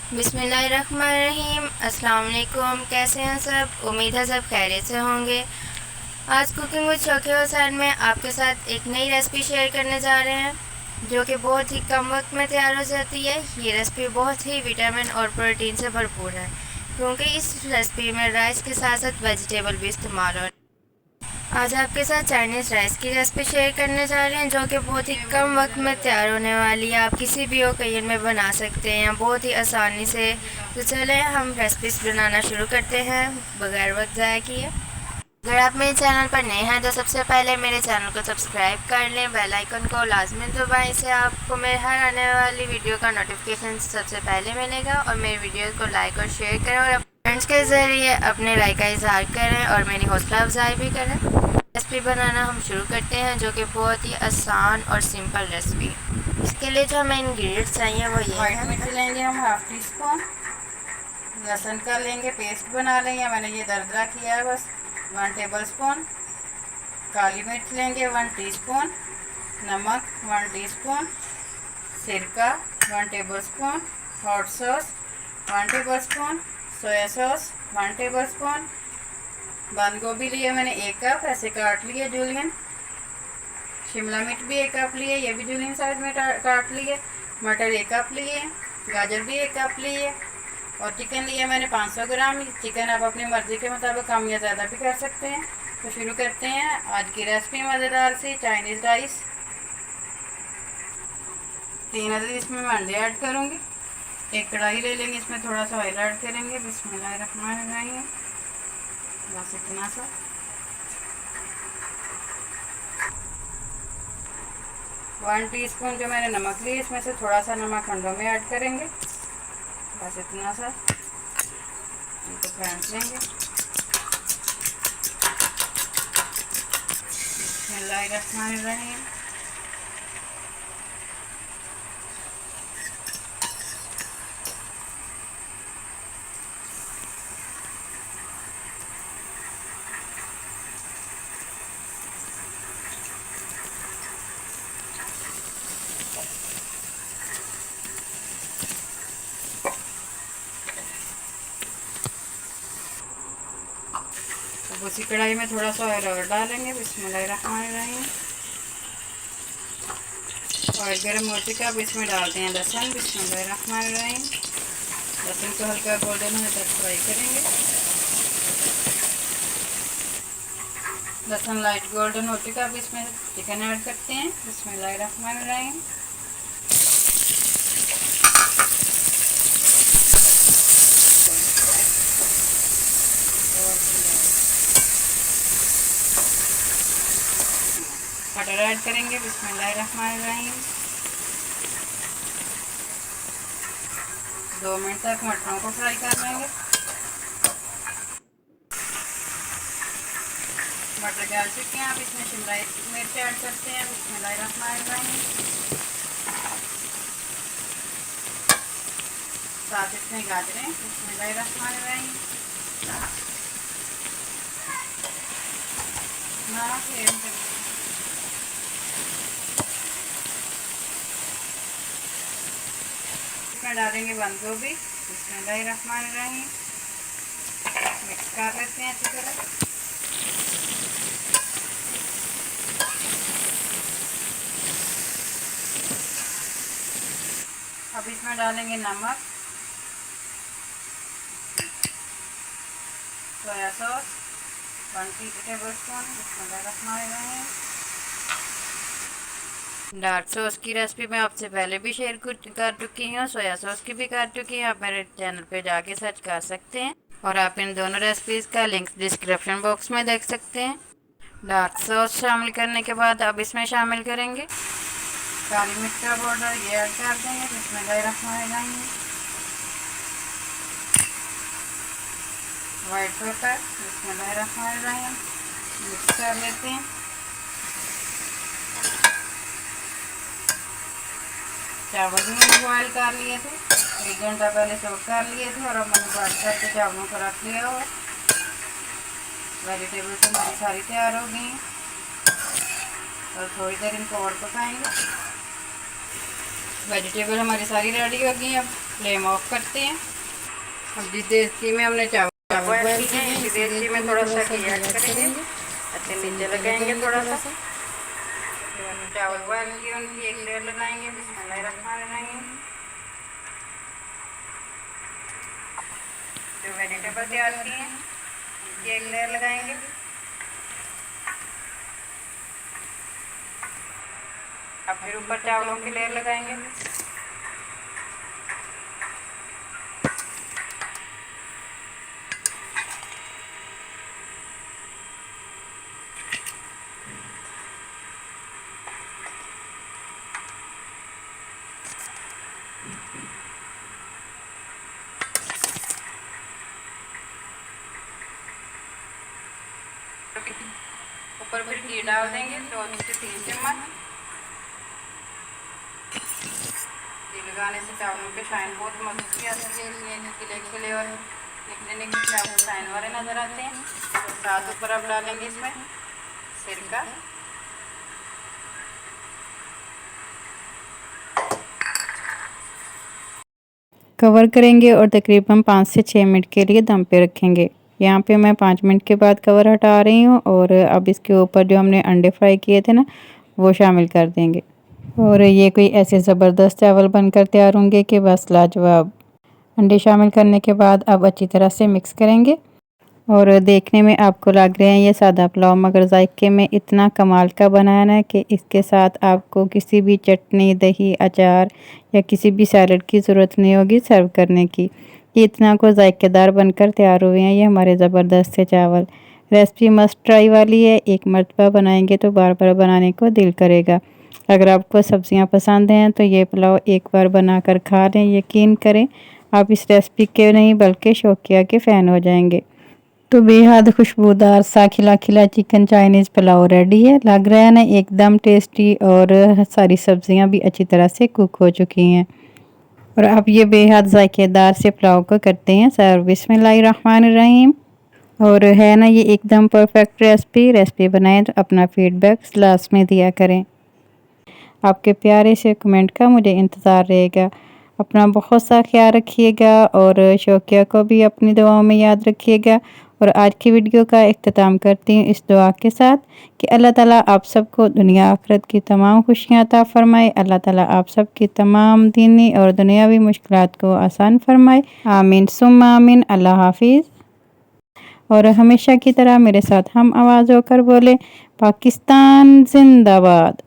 बिस्मिल्लाहिर्रहमानिर्रहीम। अस्सलाम वालेकुम। कैसे हैं सब? उम्मीद है सब खैरियत से होंगे। आज कुकिंग विद शौकिया हुसैन में आपके साथ एक नई रेसिपी शेयर करने जा रहे हैं जो कि बहुत ही कम वक्त में तैयार हो जाती है। ये रेसिपी बहुत ही विटामिन और प्रोटीन से भरपूर है क्योंकि इस रेसिपी में राइस के साथ साथ वेजिटेबल भी इस्तेमाल हो। आज आपके साथ चाइनीज़ राइस की रेसिपी शेयर करने जा रहे हैं जो कि बहुत ही कम वक्त में तैयार होने वाली है। आप किसी भी ओकेजन में बना सकते हैं बहुत ही आसानी से। तो चलें हम रेसिपीज बनाना शुरू करते हैं बगैर वक्त ज़ाया किए। अगर आप मेरे चैनल पर नए हैं तो सबसे पहले मेरे चैनल को सब्सक्राइब कर लें, बेल आइकन को लाजमी दबाएं। इससे आपको मेरे हर आने वाली वीडियो का नोटिफिकेशन सबसे पहले मिलेगा। और मेरी वीडियो को लाइक और शेयर करें और फ्रेंड्स के ज़रिए अपने राय का इजहार करें और मेरी हौसला अफजाई भी करें। रेसिपी बनाना हम शुरू करते हैं जो कि बहुत ही आसान और सिंपल रेसिपी। इसके लिए जो हमें इंग्रेडिएंट्स चाहिए वो ये वाइट है। मिर्च लेंगे हम हाफ टी स्पून, लहसुन का लेंगे पेस्ट बना लेंगे, मैंने ये दरदरा किया है बस 1 टेबल स्पून। काली मिर्च लेंगे 1 टीस्पून, नमक 1 टीस्पून, सिरका 1 table spoon, hot sauce 1 table spoon, soya sauce 1 table spoon. बंद गोभी लिए मैंने 1 कप, ऐसे काट लिए जूलियन। शिमला मिर्च भी 1 कप लिए, ये भी जूलियन साइज में काट लिए। मटर 1 कप लिए, गाजर भी 1 कप लिए और चिकन लिया मैंने 500 ग्राम। चिकन आप अपनी मर्ज़ी के मुताबिक कम या ज़्यादा भी कर सकते हैं। तो शुरू करते हैं आज की रेसिपी मज़ेदार सी चाइनीज़ राइस। 3 अदद इसमें मैं अंडे ऐड करूँगी। एक कढ़ाई ले लेंगे, इसमें थोड़ा सा ऑयल ऐड करेंगे। बिस्मिल्लाहिर्रहमानिर्रहीम। बस इतना सा। 1 टीस्पून जो मैंने नमक लिया, इसमें से थोड़ा सा नमक अंडों में ऐड करेंगे। बस इतना सा, इनको फेंट लेंगे। बिस्मिल्लाहिर्रहमानिर्रहीम। अब उसी कढ़ाई में थोड़ा सा ऑयल और डालेंगे। बिस्मिल्लाहिर्रहमानिर्रहीम। ऑयल गर्म हो चुका, अब इसमें डालते हैं लहसुन। बिस्मिल्लाहिर्रहमानिर्रहीम। लहसुन को हल्का गोल्डन होने तक फ्राई करेंगे। लहसुन लाइट गोल्डन हो चुका, अब इसमें चिकन ऐड करते हैं। बिस्मिल्लाहिर्रहमानिर्रहीम। मटर ऐड करेंगे। बिस्मिल्लाहिर्रहमानिर्रहीम। 2 मिनट तक मटरों को फ्राई कर लेंगे। मटर डाल चुके हैं, अब इसमें शिमला मिर्च ऐड करते हैं। बिस्मिल्लाहिर्रहमानिर्रहीम। साथ इसमें गाजरें। बिस्मिल्लाहिर्रहमानिर्रहीम। इसमें डालेंगे बंद गोभी। बिस्मिल्लाहिर्रहमानिर्रहीम। मिक्स कर लेते हैं अच्छी तरह। अब इसमें डालेंगे नमक, सोया सॉस 1 टेबल स्पून। बिस्मिल्लाहिर्रहमानिर्रहीम। डार्क सॉस की रेसिपी मैं आपसे पहले भी शेयर कर चुकी हूँ, सोया सॉस की भी कर चुकी हूँ। आप मेरे चैनल पे जाके सर्च कर सकते हैं और आप इन दोनों रेसिपीज़ का लिंक डिस्क्रिप्शन बॉक्स में देख सकते हैं। डार्क सॉस शामिल करने के बाद अब इसमें शामिल करेंगे काली मिर्च का पाउडर, ये ऐड कर देंगे। बिस्मिल्लाहिर्रहमानिर्रहीम। White paper. बिस्मिल्लाहिर्रहमानिर्रहीम। मिक्स कर लेते हैं। चावल भी मैंने बॉयल कर लिए थे, 1 घंटा पहले सोख कर लिए थे और अब मैंने बॉयल करके चावलों को रख लिया हुआ। वेजिटेबल्स हमारी सारी तैयार हो गई हैं और थोड़ी देर इनको और पकाएंगे। वेजिटेबल हमारी सारी रेडी हो गई हैं। अब फ्लेम ऑफ करते हैं। अब जिस देसी में हमने चावल बॉयल किए हैं, इसी देसी में थोड़ा सा घी ऐड करेंगे। अच्छे नीचे लगाएंगे थोड़ा सा। चावल बॉयल किए उनकी एक लेयर लगाएंगे। बिस्मिल्लाहिर्रहमानिर्रहीम। जो वेजिटेबल तैयार किए हैं उनकी एक लेयर लगाएंगे। अब फिर ऊपर चावलों की लेयर लगाएंगे। ऊपर फिर घी डाल देंगे 2 से 3 चम्मच। घी लगाने से चावलों के शाइन बहुत मजबूत आती है, खिले खिले और निकले निकले चावल शाइन वाले नज़र आते हैं। तो साथ ऊपर अब डालेंगे इसमें सिरका। कवर करेंगे और तकरीबन 5 से 6 मिनट के लिए दम पे रखेंगे। यहाँ पे मैं 5 मिनट के बाद कवर हटा रही हूँ और अब इसके ऊपर जो हमने अंडे फ्राई किए थे ना वो शामिल कर देंगे। और ये कोई ऐसे ज़बरदस्त चावल बनकर तैयार होंगे कि बस लाजवाब। अंडे शामिल करने के बाद अब अच्छी तरह से मिक्स करेंगे। और देखने में आपको लग रहे हैं ये सादा पुलाव, मगर जायके में इतना कमाल का बनाना है कि इसके साथ आपको किसी भी चटनी, दही, अचार या किसी भी सैलड की ज़रूरत नहीं होगी सर्व करने की। ये इतना को जायकेदार बनकर तैयार हुए हैं ये हमारे ज़बरदस्त से चावल। रेसिपी मस्ट ट्राई वाली है, एक मरतबा बनाएंगे तो बार बार बनाने को दिल करेगा। अगर आपको सब्ज़ियाँ पसंद हैं तो ये पुलाव एक बार बनाकर खा लें, यकीन करें आप इस रेसिपी के नहीं बल्कि शौकिया के फ़ैन हो जाएंगे। तो बेहद खुशबूदार सा खिला खिला चिकन चाइनीज़ पुलाव रेडी है। लग रहा है ना एकदम टेस्टी, और सारी सब्जियां भी अच्छी तरह से कुक हो चुकी हैं। और अब ये बेहद जायकेदार से पुलाव को करते हैं सर्व। बिस्मिल्लाहिर्रहमानिर्रहीम। और है ना ये एकदम परफेक्ट रेसिपी बनाएं तो अपना फीडबैक लास्ट में दिया करें। आपके प्यारे से कमेंट का मुझे इंतज़ार रहेगा। अपना बहुत सा ख्याल रखिएगा और शौकिया को भी अपनी दुआओं में याद रखिएगा। और आज की वीडियो का इख्तिताम करती हूँ इस दुआ के साथ कि अल्लाह ताला आप सबको दुनिया आखिरत की तमाम खुशियाँ अता फ़रमाए। अल्लाह ताला आप सबकी तमाम दीनी और दुनियावी मुश्किलात को आसान फरमाए। आमीन सुम्मा आमीन। अल्लाह हाफिज़। और हमेशा की तरह मेरे साथ हम आवाज़ होकर बोले, पाकिस्तान जिंदाबाद।